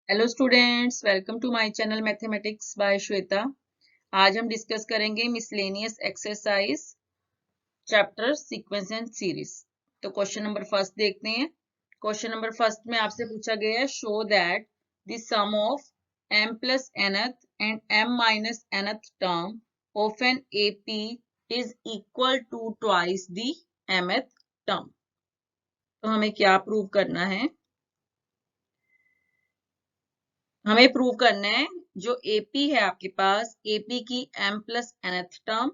Hello students, welcome to my channel mathematics by Shweta. आज हम discuss करेंगे miscellaneous exercise chapter sequence and series. तो question number first देखते हैं। क्वेश्चन नंबर फर्स्ट में आपसे पूछा गया है, show that the sum of m plus nth and m minus nth term of an AP is equal to twice the mth term. तो हमें क्या प्रूव करना है? हमें प्रूव करना है जो AP है आपके पास, AP की m plus nth term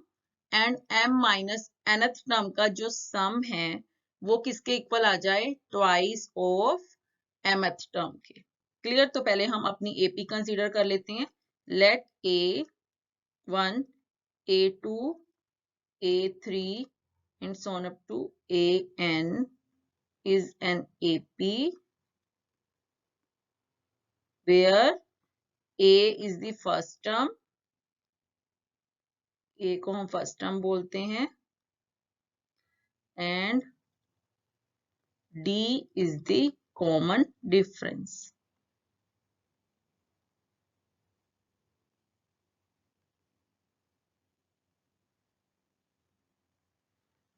and m minus nth term का जो सम है वो किसके इक्वल आ जाए? ट्वाइस ऑफ mth टर्म के। क्लियर? तो पहले हम अपनी AP कंसीडर कर लेते हैं। Let A1, A2, A3 and so on up to AN is an AP where A is the first term, A को हम फर्स्ट टर्म बोलते हैं, and D is the common difference।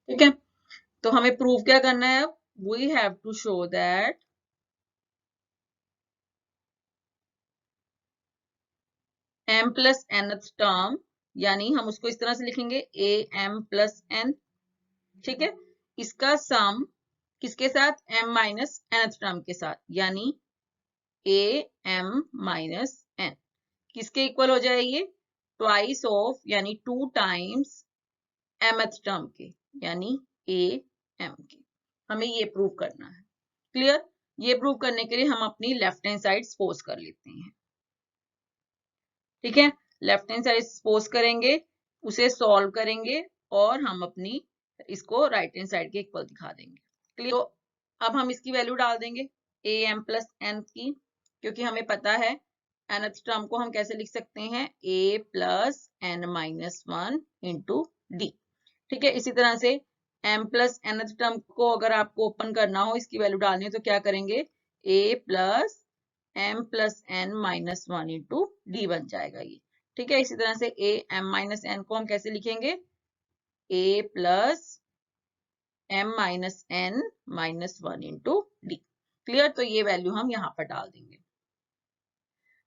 ठीक है, तो हमें प्रूव क्या करना है? अब we have to show that m plus nth term, यानी हम उसको इस तरह से लिखेंगे am प्लस n। ठीक है, इसका सम किसके साथ? m माइनस nth टर्म के साथ, यानी am माइनस n किसके इक्वल हो जाएगी? ट्वाइस ऑफ, यानी 2 टाइम्स mth टर्म के, यानी am के। हमें ये प्रूव करना है। क्लियर? ये प्रूव करने के लिए हम अपनी लेफ्ट हैंड साइड सपोज कर लेते हैं। ठीक है, लेफ्ट हैंड साइड सपोज करेंगे, उसे सॉल्व करेंगे और हम अपनी इसको राइट हैंड साइड के इक्वल दिखा देंगे। क्लियर? तो अब हम इसकी वैल्यू डाल देंगे am प्लस n की, क्योंकि हमें पता है nth टर्म को हम कैसे लिख सकते हैं? a plus n minus 1 into D. ठीक है, इसी तरह से m प्लस nth टर्म को अगर आपको ओपन करना हो, इसकी वैल्यू डालनी हो, तो क्या करेंगे? a plus m plus n minus 1 into D बन जाएगा ये। ठीक है, इसी तरह से a m माइनस n को हम कैसे लिखेंगे? a plus m minus n minus 1 into D. Clear? तो ये वैल्यू हम यहाँ पर डाल देंगे,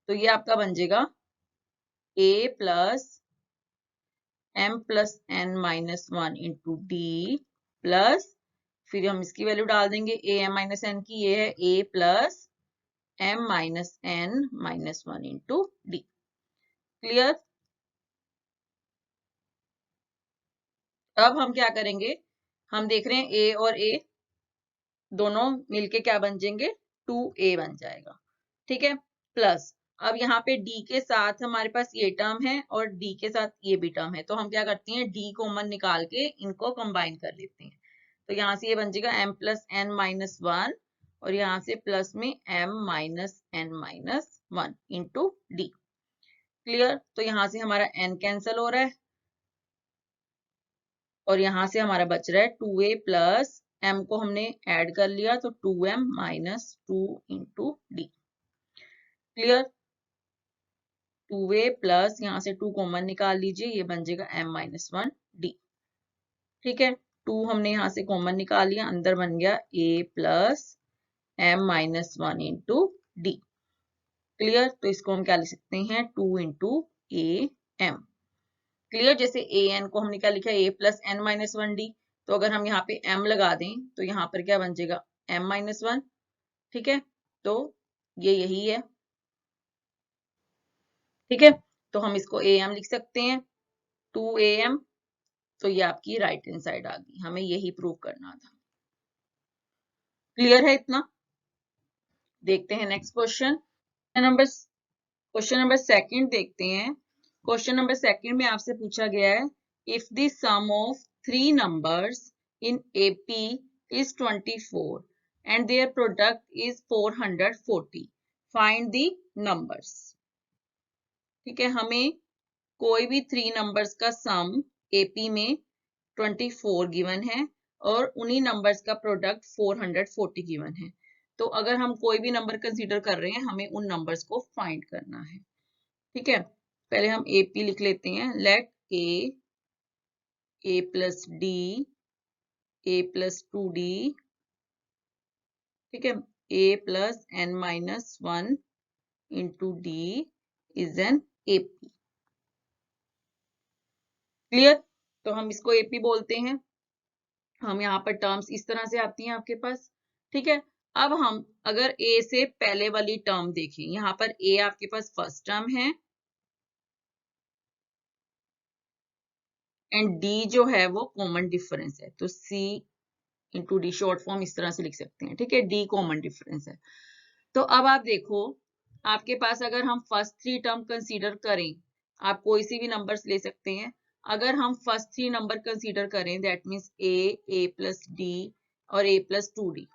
तो ये आपका बन जाएगा a plus m plus n minus 1 into D plus, फिर हम इसकी वैल्यू डाल देंगे a m माइनस n की, ये है a plus m minus n minus 1 into D. Clear? अब हम क्या करेंगे? हम देख रहे हैं a और a दोनों मिलके क्या बन जाएंगे? 2a बन जाएगा। ठीक है, प्लस अब यहाँ पे d के साथ हमारे पास ये टर्म है और d के साथ ये भी टर्म है, तो हम क्या करते हैं? d कॉमन निकाल के इनको कंबाइन कर लेते हैं। तो यहाँ से ये बन जाएगा m प्लस n माइनस 1 और यहाँ से प्लस में m minus n minus 1 into D. Clear? तो यहाँ से हमारा n कैंसिल हो रहा है और यहाँ से हमारा बच रहा है 2a प्लस m को हमने ऐड कर लिया, तो 2m minus 2 into D. Clear? 2a plus यहाँ से 2 कॉमन निकाल लीजिए, ये बन जाएगा m माइनस 1 डी। ठीक है, 2 हमने यहाँ से कॉमन निकाल लिया, अंदर बन गया a plus m minus 1 into D. Clear? तो इसको हम क्या लिख सकते हैं? 2 इंटू ए एम। क्लियर? जैसे ए एन को हमने क्या लिखा? a plus n minus 1 D, तो अगर हम यहाँ पे m लगा दें तो यहाँ पर क्या बन जाएगा? m minus 1। ठीक है, तो ये यही है। ठीक है, तो हम इसको ए एम लिख सकते हैं, 2am। तो ये आपकी राइट हैंड साइड आ गई। हमें यही प्रूव करना था। क्लियर है इतना? देखते हैं next question. Question number second देखते हैं। क्वेश्चन नंबर सेकंड में आपसे पूछा गया है, if the sum of 3 numbers in AP is 24 and their product is 440, find the numbers। ठीक है, हमें कोई भी 3 नंबर्स का सम AP में 24 गिवन है और उन्हीं नंबर्स का प्रोडक्ट 440 गिवन है। तो अगर हम कोई भी नंबर कंसीडर कर रहे हैं, हमें उन नंबर्स को फाइंड करना है। ठीक है, पहले हम AP लिख लेते हैं। Let A plus D, A plus 2D, ठीक है, A plus n-1 into D is an AP। Clear? तो हम इसको AP बोलते हैं। हम यहाँ पर टर्म्स इस तरह से आती हैं आपके पास। ठीक है, अब हम अगर A से पहले वाली टर्म देखें, यहाँ पर A आपके पास फर्स्ट टर्म है एंड D जो है वो कॉमन डिफरेंस है, तो C into D short form इस तरह से लिख सकते हैं। ठीक है, D कॉमन डिफरेंस है। तो अब आप देखो, आपके पास अगर हम फर्स्ट 3 टर्म कंसीडर करें, आप कोई सी भी नंबर्स ले सकते हैं। अगर हम फर्स्ट 3 नंबर कंसीडर करें, that means A plus D और A प्लस 2D।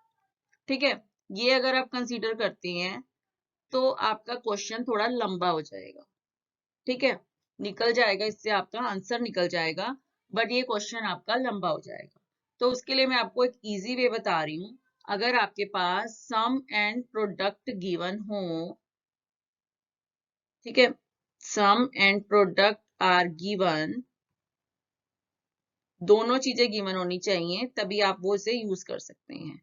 ठीक है, ये अगर आप कंसीडर करते हैं तो आपका क्वेश्चन थोड़ा लंबा हो जाएगा। ठीक है, निकल जाएगा, इससे आपका आंसर निकल जाएगा, बट ये क्वेश्चन आपका लंबा हो जाएगा। तो उसके लिए मैं आपको एक इजी वे बता रही हूँ। अगर आपके पास सम एंड प्रोडक्ट गिवन हो, ठीक है, सम एंड प्रोडक्ट आर गिवन, दोनों चीजें गिवन होनी चाहिए, तभी आप वो इसे यूज कर सकते हैं।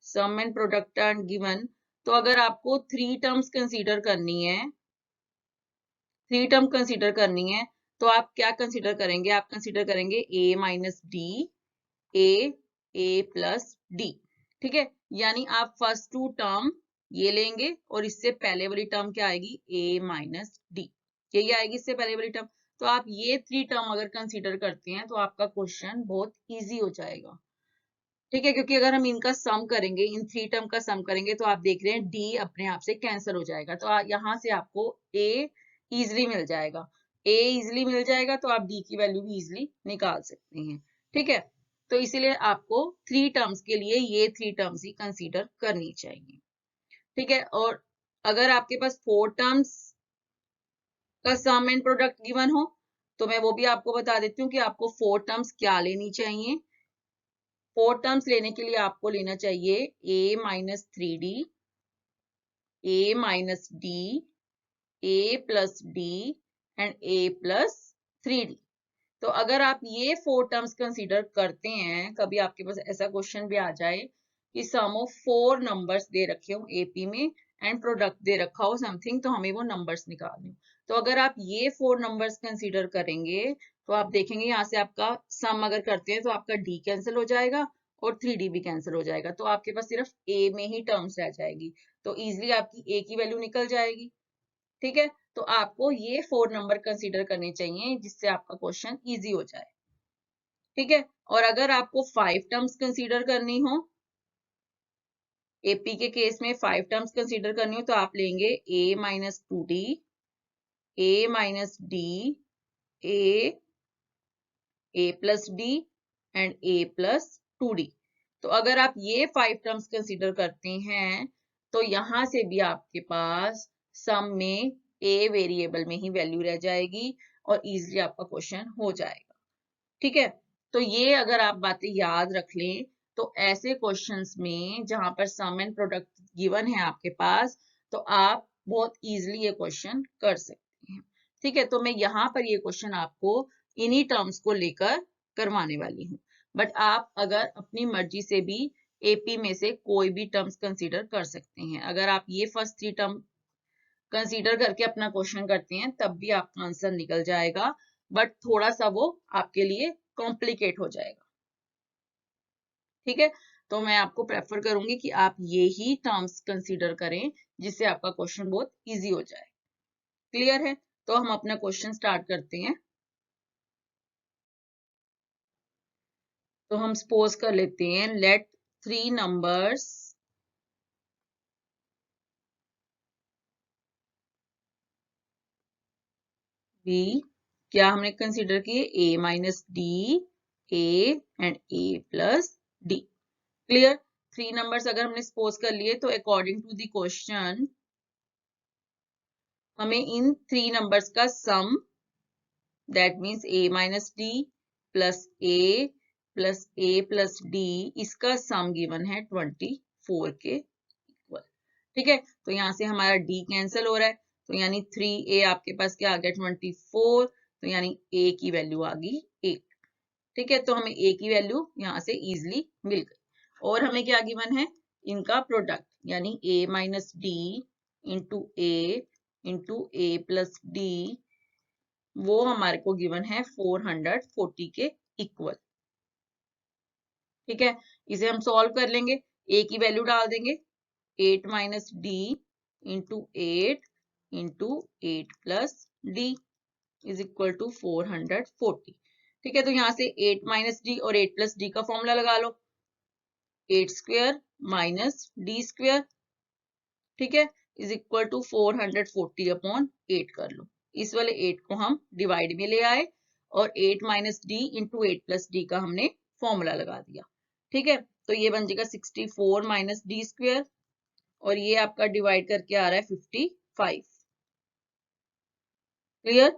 सम एंड प्रोडक्ट आर गिवन, तो अगर आपको 3 टर्म्स कंसीडर करनी है, 3 टर्म कंसीडर करनी है, तो आप क्या कंसीडर करेंगे? आप कंसीडर करेंगे A minus D, A plus D. ठीक है, यानी आप फर्स्ट 2 टर्म ये लेंगे और इससे पहले वाली टर्म क्या आएगी? A माइनस डी, यही आएगी इससे पहले वाली टर्म। तो आप ये 3 टर्म अगर कंसीडर करते हैं तो आपका क्वेश्चन बहुत इजी हो जाएगा। ठीक है, क्योंकि अगर हम इनका सम करेंगे, इन 3 टर्म का सम करेंगे, तो आप देख रहे हैं D अपने आप से कैंसिल हो जाएगा। तो यहाँ से आपको A इजिली मिल जाएगा। A इजिली मिल जाएगा तो आप D की वैल्यू भी इजिली निकाल सकते हैं। ठीक है, तो इसीलिए आपको 3 टर्म्स के लिए ये 3 टर्म्स ही कंसीडर करनी चाहिए। ठीक है, और अगर आपके पास 4 टर्म्स का सम एंड प्रोडक्ट गिवन हो, तो मैं वो भी आपको बता देती हूँ कि आपको 4 टर्म्स क्या लेनी चाहिए। 4 टर्म्स लेने के लिए आपको लेना चाहिए A minus 3D, A minus D, A plus D and A plus 3D। तो अगर आप ये 4 टर्म्स कंसीडर करते हैं, कभी आपके पास ऐसा क्वेश्चन भी आ जाए कि सम ऑफ 4 नंबर्स दे रखे हो AP में एंड प्रोडक्ट दे रखा हो समथिंग, तो हमें वो नंबर्स निकालने हो, तो अगर आप ये 4 नंबर्स कंसीडर करेंगे तो आप देखेंगे यहाँ से आपका सम अगर करते हैं तो आपका D कैंसिल हो जाएगा और 3D भी कैंसिल हो जाएगा, तो आपके पास सिर्फ A में ही टर्म्स रह जाएगी, तो इजिली आपकी A की वैल्यू निकल जाएगी। ठीक है, तो आपको ये 4 नंबर कंसीडर करने चाहिए जिससे आपका क्वेश्चन इजी हो जाए। ठीक है, और अगर आपको 5 टर्म्स कंसीडर करनी हो, AP के केस में 5 टर्म्स कंसीडर करनी हो, तो आप लेंगे A minus 2D, A minus D, A plus D and A plus 2D। तो अगर आप ये 5 टर्म्स कंसीडर करते हैं तो यहां से भी आपके पास सम में A वेरिएबल में ही वैल्यू रह जाएगी और इजीली आपका क्वेश्चन हो जाएगा। ठीक है, तो ये अगर आप बातें याद रख लें तो ऐसे क्वेश्चंस में जहां पर सम एंड प्रोडक्ट गिवन है आपके पास, तो आप बहुत इजीली ये क्वेश्चन कर सकते हैं। ठीक है, तो मैं यहाँ पर ये क्वेश्चन आपको इन्हीं टर्म्स को लेकर करवाने वाली हूँ, बट आप अगर अपनी मर्जी से भी AP में से कोई भी टर्म्स कंसीडर कर सकते हैं। अगर आप ये फर्स्ट 3 टर्म कंसीडर करके अपना क्वेश्चन करते हैं तब भी आपका आंसर निकल जाएगा, बट थोड़ा सा वो आपके लिए कॉम्प्लिकेट हो जाएगा। ठीक है, तो मैं आपको प्रेफर करूंगी कि आप ये ही टर्म्स कंसीडर करें जिससे आपका क्वेश्चन बहुत इजी हो जाए। क्लियर है? तो हम अपना क्वेश्चन स्टार्ट करते हैं। तो हम सपोज कर लेते हैं, लेट 3 नंबर्स बी, क्या हमने कंसीडर किए? A minus D, A and A plus D। Clear? 3 numbers अगर हमने सपोज कर लिए तो अकॉर्डिंग टू द क्वेश्चन हमें इन 3 नंबर्स का sum, that means A minus D plus A plus D, इसका सम गिवन है 24 के ठीक है, तो यहाँ से हमारा डी कैंसिल हो रहा है, तो यानी 3a आपके पास क्या आ गया 24, तो यानी a की वैल्यू आ गई 8। ठीक है, तो हमें a की वैल्यू यहाँ से इजिली मिल गई। और हमें क्या गिवन है, इनका प्रोडक्ट यानी a minus D into A plus D, वो हमारे को गिवन है 440 के इक्वल। ठीक है, इसे हम सॉल्व कर लेंगे, a की वैल्यू डाल देंगे 8 minus D into 8 plus D is equal to 440। ठीक है, तो यहाँ से 8 माइनस डी और 8 प्लस डी का फॉर्मूला लगा लो, 8 स्क्वायर माइनस डी स्क्वायर, ठीक है, इज इक्वल टू 440 अपॉन 8 कर लो। इस वाले 8 को हम डिवाइड में ले आए और 8 minus D into 8 plus D का हमने फॉर्मूला लगा दिया। ठीक है, तो ये बन जाएगा 64 माइनस डी स्क्वायर और ये आपका डिवाइड करके आ रहा है 55। क्लियर,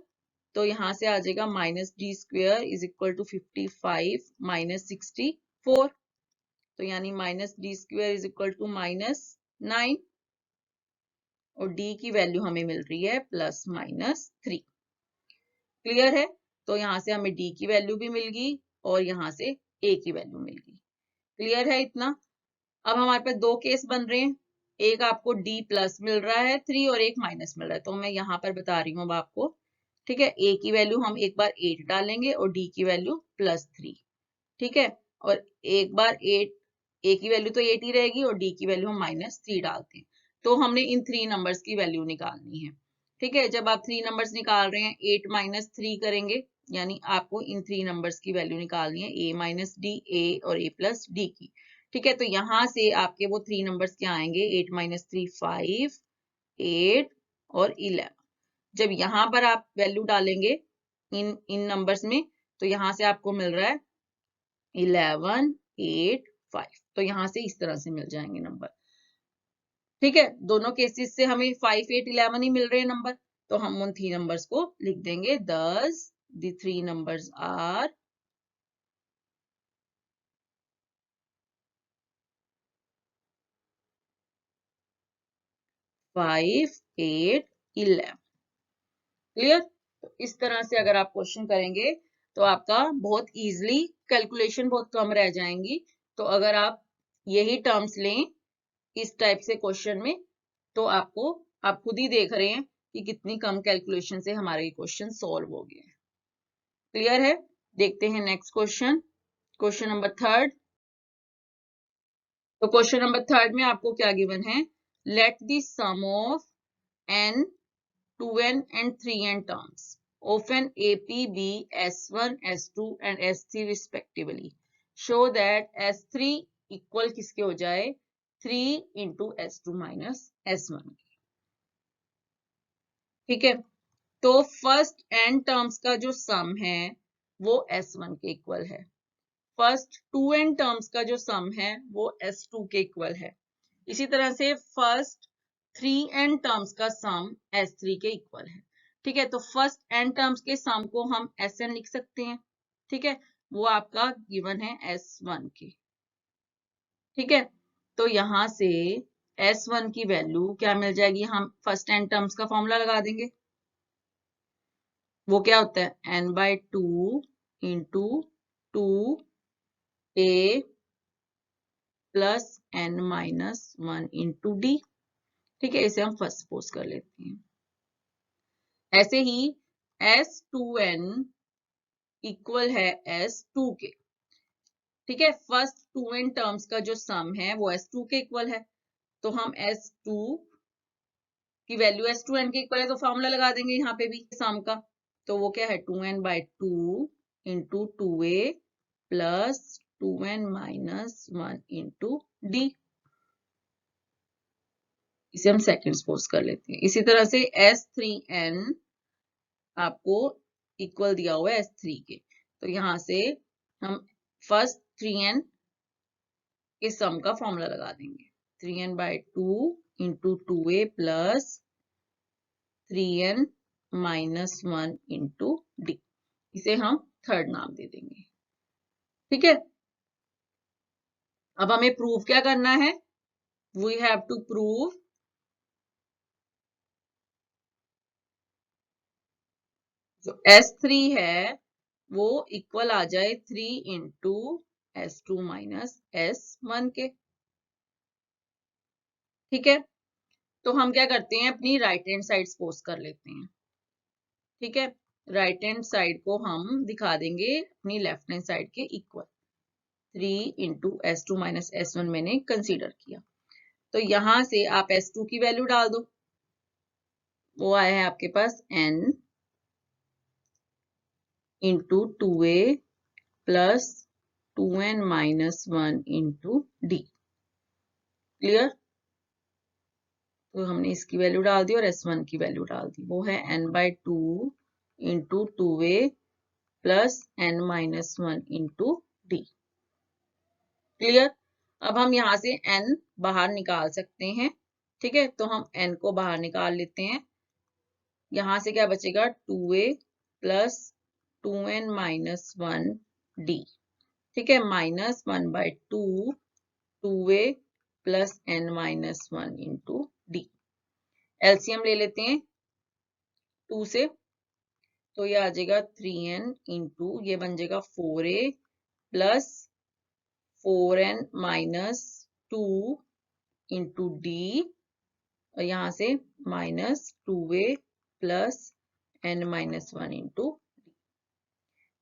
तो यहां से आ जाएगा minus D square is equal to 55 minus 64, तो यानी minus D square is equal to -9 और डी की वैल्यू हमें मिल रही है +-3। क्लियर है, तो यहाँ से हमें डी की वैल्यू भी मिल गई और यहाँ से ए की वैल्यू मिल गई। क्लियर है इतना। अब हमारे पास दो केस बन रहे हैं, एक आपको डी प्लस मिल रहा है 3 और एक माइनस मिल रहा है, तो मैं यहाँ पर बता रही हूँ अब आपको। ठीक है, ए की वैल्यू हम एक बार 8 डालेंगे और डी की वैल्यू +3। ठीक है, और एक बार 8, ए की वैल्यू तो 8 ही रहेगी और डी की वैल्यू हम -3 डालते हैं, तो हमने इन 3 नंबर्स की वैल्यू निकालनी है। ठीक है, जब आप 3 नंबर्स निकाल रहे हैं 8 माइनस 3 करेंगे, यानी आपको इन 3 नंबर्स की वैल्यू निकालनी है, ए माइनस डी, ए और ए प्लस डी की। ठीक है, तो यहां से आपके वो 3 नंबर्स क्या आएंगे, 8 माइनस 3 5, 8 और 11। जब यहाँ पर आप वैल्यू डालेंगे इन नंबर्स में, तो यहाँ से आपको मिल रहा है 11, 8, 5, तो यहाँ से इस तरह से मिल जाएंगे नंबर। ठीक है, दोनों केसेस से हमें 5, 8, 11 ही मिल रहे हैं नंबर, तो हम उन 3 नंबर्स को लिख देंगे। thus the 3 numbers are 5, 8, 11। Clear, तो इस तरह से अगर आप क्वेश्चन करेंगे तो आपका बहुत इजीली कैलकुलेशन बहुत कम रह जाएंगी। तो अगर आप यही टर्म्स लें इस टाइप से क्वेश्चन में, तो आप खुद ही देख रहे हैं कि कितनी कम कैलकुलेशन से हमारे क्वेश्चन सॉल्व हो गए। क्लियर है, देखते हैं नेक्स्ट क्वेश्चन, क्वेश्चन नंबर 3। तो क्वेश्चन नंबर 3 में आपको क्या गिवन है, let the sum of n, 2n and 3n terms of an AP be S1, S2 and S3 respectively. Show that S3 equal किसके हो जाए, 3 into S2 minus S1। ठीक है, तो फर्स्ट n टर्म्स का जो सम है वो S1 के इक्वल है, फर्स्ट 2n टर्म्स का जो सम है वो S2 के इक्वल है, इसी तरह से फर्स्ट 3n टर्म्स का सम S3 के इक्वल है। ठीक है, तो फर्स्ट n टर्म्स के सम को हम Sn लिख सकते हैं। ठीक है, वो आपका गिवन है S1 के। ठीक है, तो यहां से S1 की वैल्यू क्या मिल जाएगी, हम फर्स्ट n टर्म्स का फॉर्मूला लगा देंगे, वो क्या होता है n/2 into 2a plus n-1 into D. ठीक है, इसे हम फर्स्ट सपोज कर लेते हैं। ऐसे ही S2n इक्वल है S2 के। ठीक है, फर्स्ट 2n टर्म्स का जो सम है वो S2 के इक्वल है, तो हम S2 की वैल्यू S2n के इक्वल है, तो फॉर्मूला लगा देंगे यहाँ पे भी सम का, तो वो क्या है 2n/2 into 2a plus 2n-1 into D. इसे हम सेकंड सपोज कर लेते हैं। इसी तरह से S3n आपको इक्वल दिया हुआ है S3 के, तो यहां से हम फर्स्ट 3n के सम का फॉर्मूला लगा देंगे, 3n/2 into 2a plus 3n-1 into D. इसे हम थर्ड नाम दे देंगे। ठीक है, अब हमें प्रूव क्या करना है, वी हैव टू प्रूव जो S3 है वो इक्वल आ जाए 3 इंटू S2 माइनस S1 के। ठीक है, तो हम क्या करते हैं, अपनी राइट हैंड साइड सपोज कर लेते हैं। ठीक है, राइट हैंड साइड को हम दिखा देंगे अपनी लेफ्ट हैंड साइड के equal. 3 into S2 minus S1 मैंने कंसीडर किया, तो यहां से आप S2 की वैल्यू डाल दो। वो आया है आपके पास n into 2a plus 2n minus 1 into d। Clear? तो हमने इसकी वैल्यू डाल दी और S1 की वैल्यू डाल दी, वो है n/2 into 2a plus n minus 1 into d। Clear? अब हम यहाँ से n बाहर निकाल सकते हैं। ठीक है, तो हम n को बाहर निकाल लेते हैं। यहां से क्या बचेगा, 2a plus 2n minus 1 d। ठीक है, -1/2 2a plus n minus 1 into d। LCM ले लेते हैं 2 से, तो ये आ जाएगा 3n इंटू, ये बन जाएगा 4a plus 4n minus 2 into d, और यहाँ से -2a plus n minus 1 into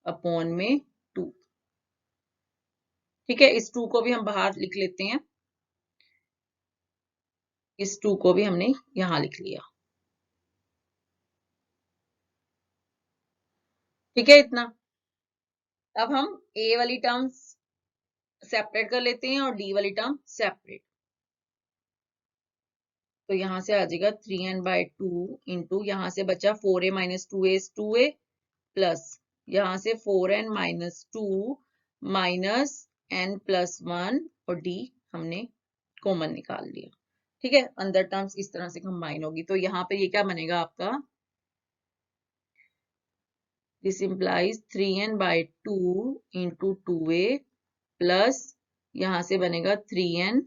upon में 2। ठीक है, इस 2 को भी हम बाहर लिख लेते हैं। इस 2 को भी हमने यहां लिख लिया। ठीक है, इतना। अब हम a वाली टर्म्स सेपरेट कर लेते हैं और d वाली टर्म सेपरेट। तो यहां से आ जाएगा 3n/2 इंटू, यहां से बचा 4a minus 2a 2a plus यहां से 4n minus 2 minus n plus 1 और d हमने कॉमन निकाल लिया। ठीक है, अंदर टर्म्स इस तरह से कंबाइन होगी, तो यहाँ पे ये क्या बनेगा आपका, this implies 3n/2 into 2a plus यहां से बनेगा 3n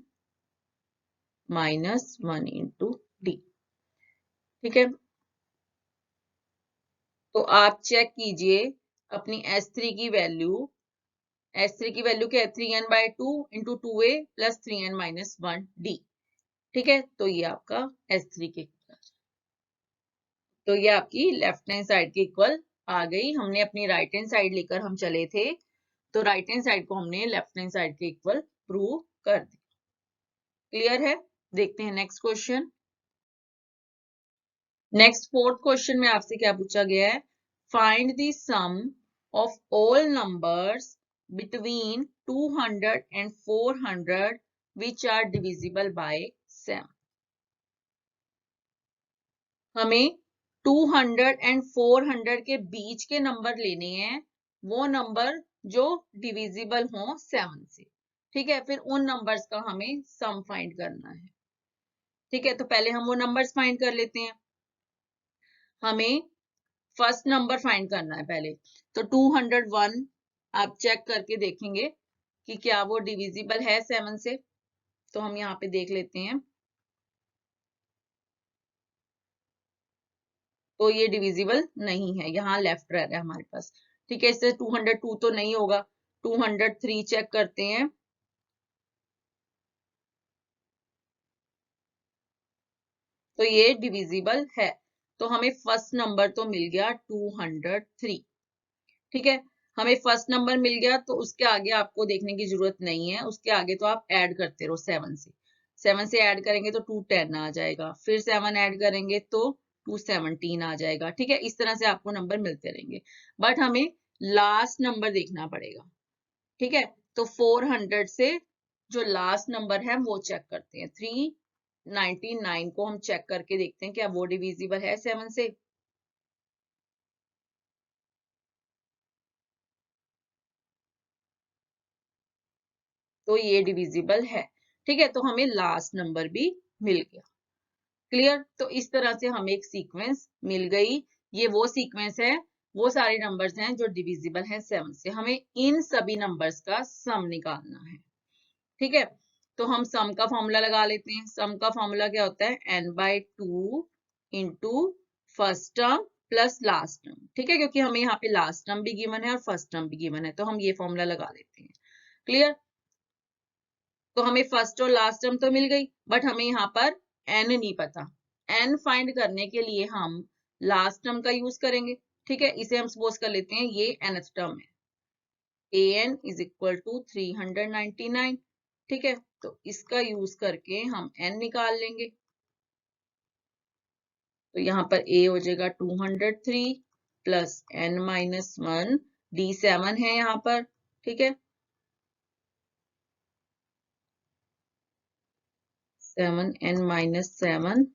माइनस 1 इंटू d। ठीक है, तो आप चेक कीजिए अपनी S3 की वैल्यू। S3 की वैल्यू क्या है, 3n/2 into 2a plus 3n minus 1 d। ठीक है, तो ये आपका S3 के, तो ये आपकी लेफ्ट हैंड साइड के इक्वल आ गई। हमने अपनी राइट हैंड साइड लेकर हम चले थे, तो राइट हैंड साइड को हमने लेफ्ट हैंड साइड के इक्वल प्रूव कर दिया। क्लियर है? देखते हैं next question. Next fourth question में आपसे क्या पूछा गया है, find the sum of all numbers between 200 and 400 which are divisible by 7। हमें 200 एंड 400 के बीच के नंबर लेने हैं, वो नंबर जो डिविजिबल हो 7 से। ठीक है, फिर उन नंबर्स का हमें सम फाइंड करना है। ठीक है, तो पहले हम वो नंबर्स फाइंड कर लेते हैं। हमें फर्स्ट नंबर फाइंड करना है पहले, तो 201 आप चेक करके देखेंगे कि क्या वो डिविजिबल है 7 से। तो हम यहाँ पे देख लेते हैं, तो ये डिविजिबल नहीं है, यहाँ लेफ्ट रह रहा है हमारे पास। ठीक है, इससे 202 तो नहीं होगा। 203 चेक करते हैं, तो ये डिविजिबल है। तो हमें फर्स्ट नंबर तो मिल गया 203। ठीक है, हमें फर्स्ट नंबर मिल गया, तो उसके आगे आपको देखने की जरूरत नहीं है, उसके आगे तो आप ऐड करते रहो 7 से। 7 से ऐड करेंगे तो 210 आ जाएगा, फिर 7 ऐड करेंगे तो 217 आ जाएगा। ठीक है, इस तरह से आपको नंबर मिलते रहेंगे, बट हमें लास्ट नंबर देखना पड़ेगा। ठीक है, तो 400 से जो लास्ट नंबर है वो चेक करते हैं। 399 को हम चेक करके देखते हैं क्या वो डिविजिबल है 7 से। तो ये डिविजिबल है। ठीक है, तो हमें लास्ट नंबर भी मिल गया। क्लियर? तो इस तरह से हमें एक सीक्वेंस मिल गई। ये वो सीक्वेंस है, वो सारे नंबर्स हैं जो डिविजिबल हैं 7 से। हमें इन सभी नंबर्स का सम निकालना है। ठीक है, तो हम सम का फॉर्मूला लगा लेते हैं। सम का फॉर्मूला क्या होता है, n/2 into first term plus last term, ठीक है, क्योंकि हमें यहाँ पे लास्ट टर्म भी गिवन है और फर्स्ट टर्म भी गिवन है, तो हम ये फॉर्मूला लगा लेते हैं। क्लियर? तो हमें फर्स्ट और लास्ट टर्म तो मिल गई, बट हमें यहाँ पर एन नहीं पता। एन फाइंड करने के लिए हम लास्ट टर्म का यूज करेंगे, ठीक है। इसे हम सपोज कर लेते हैं ये nth टर्म है, an इज इक्वल टू 399, ठीक है। तो इसका यूज करके हम n निकाल लेंगे। तो यहाँ पर a हो जाएगा 203 प्लस n माइनस 1, d7 है यहाँ पर, ठीक है। 7n माइनस 7,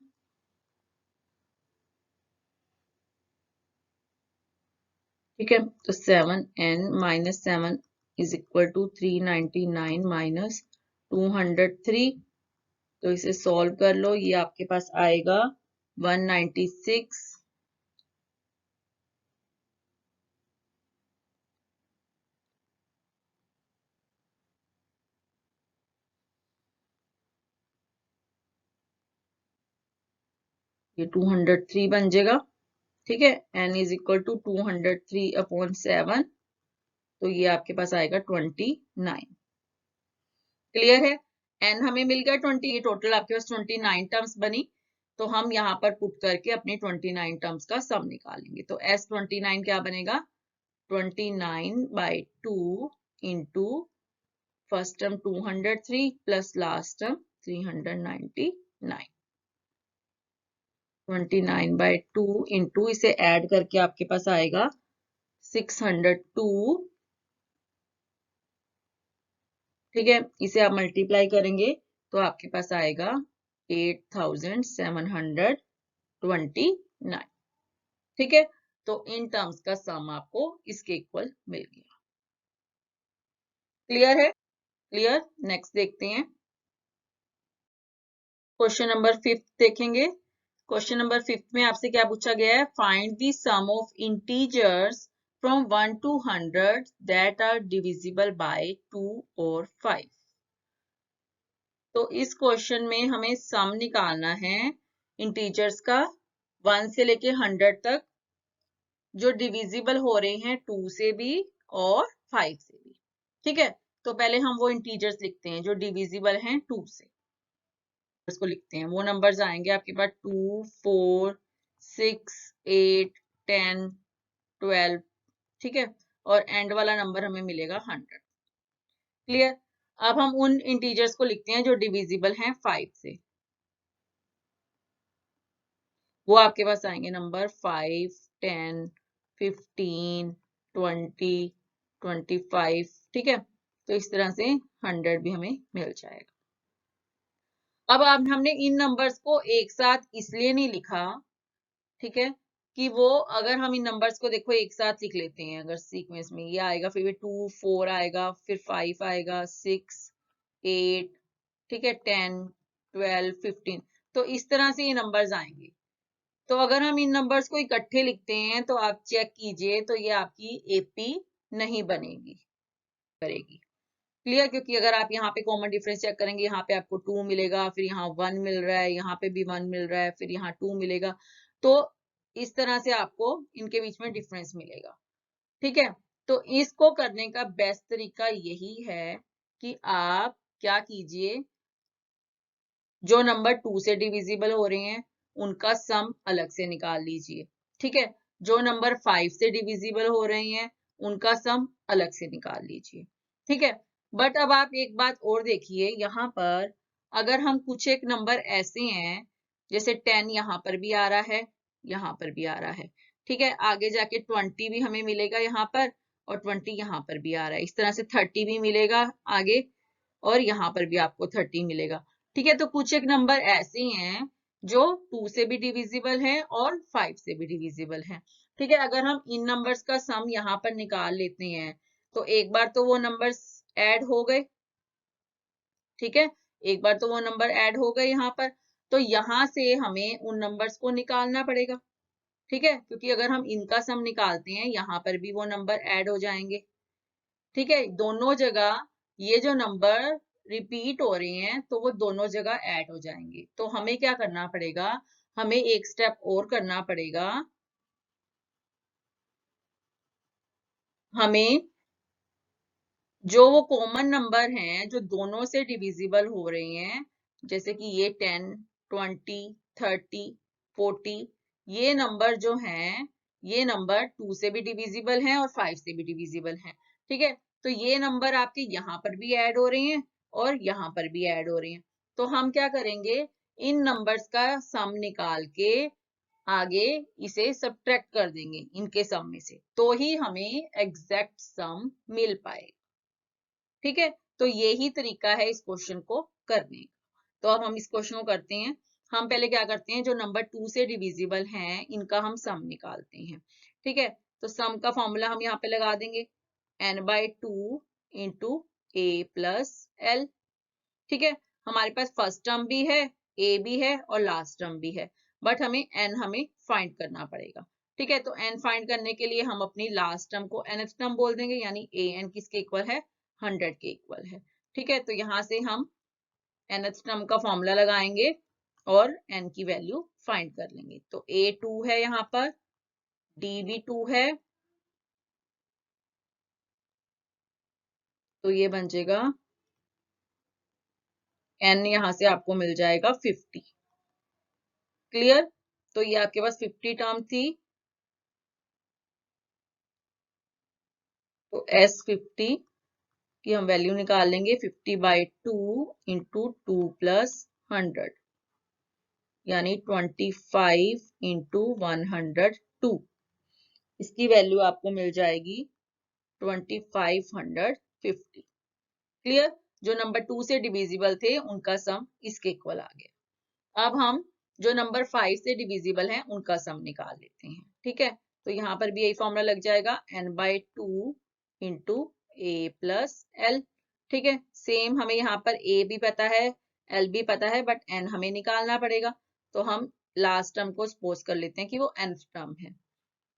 ठीक है। तो 7n minus 7 is equal to 399 minus 203। तो इसे सॉल्व कर लो, ये आपके पास आएगा 196। ये 203 बन जाएगा, ठीक है। n is equal to 203 upon 7, तो ये आपके पास आएगा 29। क्लियर है? n हमें मिल गया 20, ये टोटल आपके पास 29 टर्म्स बनी। तो हम यहाँ पर पुट करके अपनी 29 टर्म्स का सम निकालेंगे। तो S29 क्या बनेगा? 29/2 into first term 203 plus last term 399। 29/2 into इसे ऐड करके आपके पास आएगा 602, ठीक है। इसे आप मल्टीप्लाई करेंगे तो आपके पास आएगा 8729, ठीक है। तो इन टर्म्स का सम आपको इसके इक्वल मिल गया। क्लियर है? क्लियर। नेक्स्ट देखते हैं, क्वेश्चन नंबर 5 देखेंगे। क्वेश्चन नंबर 5 में आपसे क्या पूछा गया है? Find the sum of integers from 1 to 100 that are divisible by 2 और 5। तो इस क्वेश्चन में हमें सम निकालना है इंटीजर्स का 1 से लेके 100 तक, जो डिविजिबल हो रहे हैं 2 से भी और 5 से भी, ठीक है। तो पहले हम वो इंटीजर्स लिखते हैं जो डिविजिबल हैं 2 से। इसको लिखते हैं, वो नंबर्स आएंगे आपके पास 2, 4, 6, 8, 10, 12, ठीक है। और एंड वाला नंबर हमें मिलेगा 100। क्लियर? अब हम उन इंटीजर्स को लिखते हैं जो डिविजिबल हैं 5 से। वो आपके पास आएंगे नंबर 5, 10, 15, 20, 25, ठीक है। तो इस तरह से 100 भी हमें मिल जाएगा। अब हमने इन नंबर्स को एक साथ इसलिए नहीं लिखा, ठीक है, कि वो अगर हम इन नंबर्स को देखो एक साथ लिख लेते हैं, अगर सीक्वेंस में ये आएगा, फिर 2, 4 आएगा, फिर 5 आएगा, 6, 8, ठीक है, 10, 12, 15, तो इस तरह से ये नंबर्स आएंगे। तो अगर हम इन नंबर्स को इकट्ठे लिखते हैं तो आप चेक कीजिए, तो ये आपकी एपी नहीं बनेगी, करेगी। क्लियर? क्योंकि अगर आप यहाँ पे कॉमन डिफरेंस चेक करेंगे, यहाँ पे आपको 2 मिलेगा, फिर यहाँ 1 मिल रहा है, यहाँ पे भी 1 मिल रहा है, फिर यहाँ 2 मिलेगा। तो इस तरह से आपको इनके बीच में डिफरेंस मिलेगा, ठीक है। तो इसको करने का बेस्ट तरीका यही है कि आप क्या कीजिए, जो नंबर 2 से डिविजिबल हो रहे हैं उनका सम अलग से निकाल लीजिए, ठीक है। जो नंबर 5 से डिविजिबल हो रहे हैं उनका सम अलग से निकाल लीजिए, ठीक है। बट अब आप एक बात और देखिए, यहाँ पर अगर हम कुछ एक नंबर ऐसे हैं, जैसे 10 यहाँ पर भी आ रहा है, यहाँ पर भी आ रहा है, ठीक है, आगे जाके 20 भी हमें मिलेगा यहाँ पर, और 20 यहाँ पर भी आ रहा है, इस तरह से 30 भी मिलेगा आगे, और यहाँ पर भी आपको 30 मिलेगा, ठीक है। तो कुछ एक नंबर ऐसे हैं जो 2 से भी डिविजिबल हैं और 5 से भी डिविजिबल हैं, ठीक है। अगर हम इन नंबर्स का सम यहाँ पर निकाल लेते हैं तो एक बार तो वो नंबर्स ऐड हो गए, ठीक है, एक बार तो वो नंबर ऐड हो गए यहाँ पर। तो यहाँ से हमें उन नंबर्स को निकालना पड़ेगा, ठीक है, क्योंकि अगर हम इनका सम निकालते हैं यहाँ पर भी वो नंबर ऐड हो जाएंगे, ठीक है। दोनों जगह ये जो नंबर रिपीट हो रहे हैं तो वो दोनों जगह ऐड हो जाएंगे। तो हमें क्या करना पड़ेगा, हमें एक स्टेप और करना पड़ेगा, हमें जो वो कॉमन नंबर हैं जो दोनों से डिविजिबल हो रहे हैं, जैसे कि ये 10, 20, 30, 40, ये नंबर जो हैं, ये नंबर 2 से भी डिविजिबल हैं और 5 से भी डिविजिबल हैं। ठीक है, तो ये नंबर आपके यहाँ पर भी ऐड हो रहे हैं और यहाँ पर भी ऐड हो रहे हैं। तो हम क्या करेंगे, इन नंबर्स का सम निकाल के आगे इसे सब्ट्रैक्ट कर देंगे इनके सम में से, तो ही हमें एग्जैक्ट सम मिल पाएगा। ठीक है, तो यही तरीका है इस क्वेश्चन को करने का। तो अब हम इस क्वेश्चन को करते हैं। हम पहले क्या करते हैं, जो नंबर 2 से डिविजिबल हैं इनका हम सम निकालते हैं। ठीक है, तो सम का फॉर्मूला हम यहाँ पे लगा देंगे, n/2 into a plus l। ठीक है, हमारे पास फर्स्ट टर्म भी है, a भी है और लास्ट टर्म भी है, बट हमें फाइंड करना पड़ेगा। ठीक है, तो n फाइंड करने के लिए हम अपनी लास्ट टर्म को nth टर्म बोल देंगे, यानी an किसके इक्वल है, 100 के इक्वल है। ठीक है, तो यहाँ से हम nth टर्म का फॉर्मूला लगाएंगे और n की वैल्यू फाइंड कर लेंगे। तो a 2 है यहाँ पर, d भी 2 है, तो ये बन जाएगा n, यहाँ से आपको मिल जाएगा 50। क्लियर, तो ये आपके पास 50 टर्म थी, तो S50 की हम वैल्यू निकाल लेंगे, 50/2 इंटू 2 प्लस 100, यानी 25 इंटू 102। इसकी वैल्यू आपको मिल जाएगी 2550। क्लियर, जो नंबर 2 से डिविजिबल थे उनका सम इसके इक्वल आ गया। अब हम जो नंबर 5 से डिविजिबल हैं उनका सम निकाल लेते हैं। ठीक है, तो यहाँ पर भी यही फॉर्मूला लग जाएगा, n/2 into a plus l। ठीक है, सेम हमें यहाँ पर a भी पता है, l भी पता है, बट n हमें निकालना पड़ेगा। तो हम लास्ट टर्म को सपोज कर लेते हैं कि वो nth टर्म है।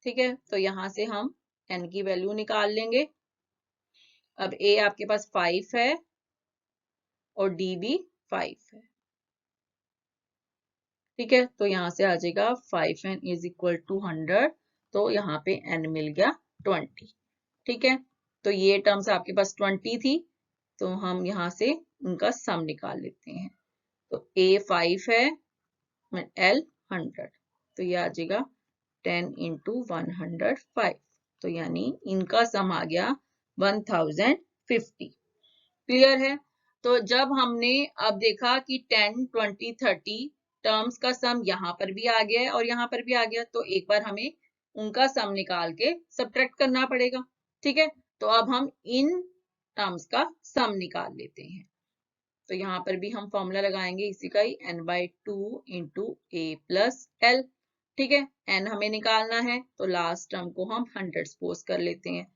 ठीक है, तो यहाँ से हम n की वैल्यू निकाल लेंगे। अब a आपके पास 5 है और d भी 5 है। ठीक है, तो यहाँ से आ जाएगा 5n इज इक्वल टू 100, तो यहाँ पे n मिल गया 20। ठीक है, तो ये टर्म्स आपके पास 20 थी, तो हम यहाँ से उनका सम निकाल लेते हैं। तो a 5 है, l 100, तो ये आ जाएगा 10 इंटू 105, तो यानी इनका सम आ गया 1050। क्लियर है, तो जब हमने अब देखा कि 10, 20, 30 टर्म्स का सम यहाँ पर भी आ गया है और यहाँ पर भी आ गया, तो एक बार हमें उनका सम निकाल के सब्ट्रैक्ट करना पड़ेगा। ठीक है, तो अब हम इन टर्म्स का सम निकाल लेते हैं। तो यहाँ पर भी हम फॉर्मूला लगाएंगे इसी का ही, n/2 into a plus l। ठीक है, n हमें निकालना है, तो लास्ट टर्म को हम 100 सपोज कर लेते हैं,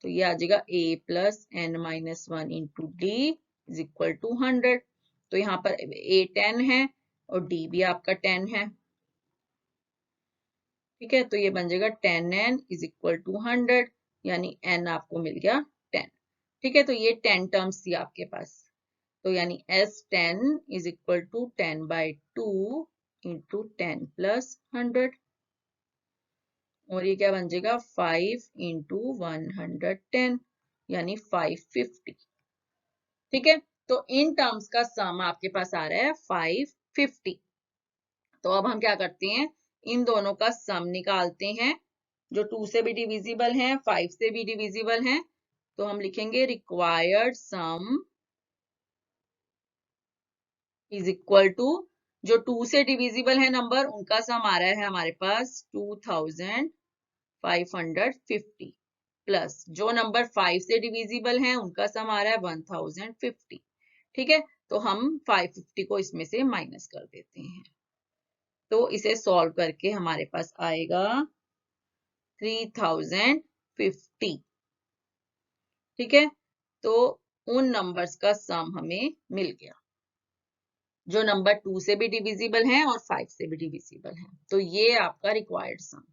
तो ये आ जाएगा a plus n-1 into d is equal to 100। तो यहाँ पर a 10 है और d भी आपका 10 है। ठीक है, तो ये बन जाएगा 10n इज इक्वल टू 100, यानी n आपको मिल गया 10। ठीक है, तो ये 10 टर्म्स थी आपके पास, तो यानी S10 is equal to 10/2 into 10 plus 100, और ये क्या बन जाएगा 5 इंटू 110, यानी 550। ठीक है, तो इन टर्म्स का सम आपके पास आ रहा है 550। तो अब हम क्या करते हैं, इन दोनों का सम निकालते हैं, जो 2 से भी डिविजिबल हैं, 5 से भी डिविजिबल हैं। तो हम लिखेंगे required sum is equal to, जो 2 से डिविजिबल है नंबर उनका सम आ रहा है हमारे पास 2550, प्लस जो नंबर 5 से डिविजिबल है उनका सम आ रहा है 1050। ठीक है, तो हम 550 को इसमें से माइनस कर देते हैं, तो इसे सॉल्व करके हमारे पास आएगा 3050। ठीक है, तो उन नंबर्स का सम हमें मिल गया जो नंबर 2 से भी डिविजिबल हैं और 5 से भी डिविजिबल हैं। तो ये आपका रिक्वायर्ड सम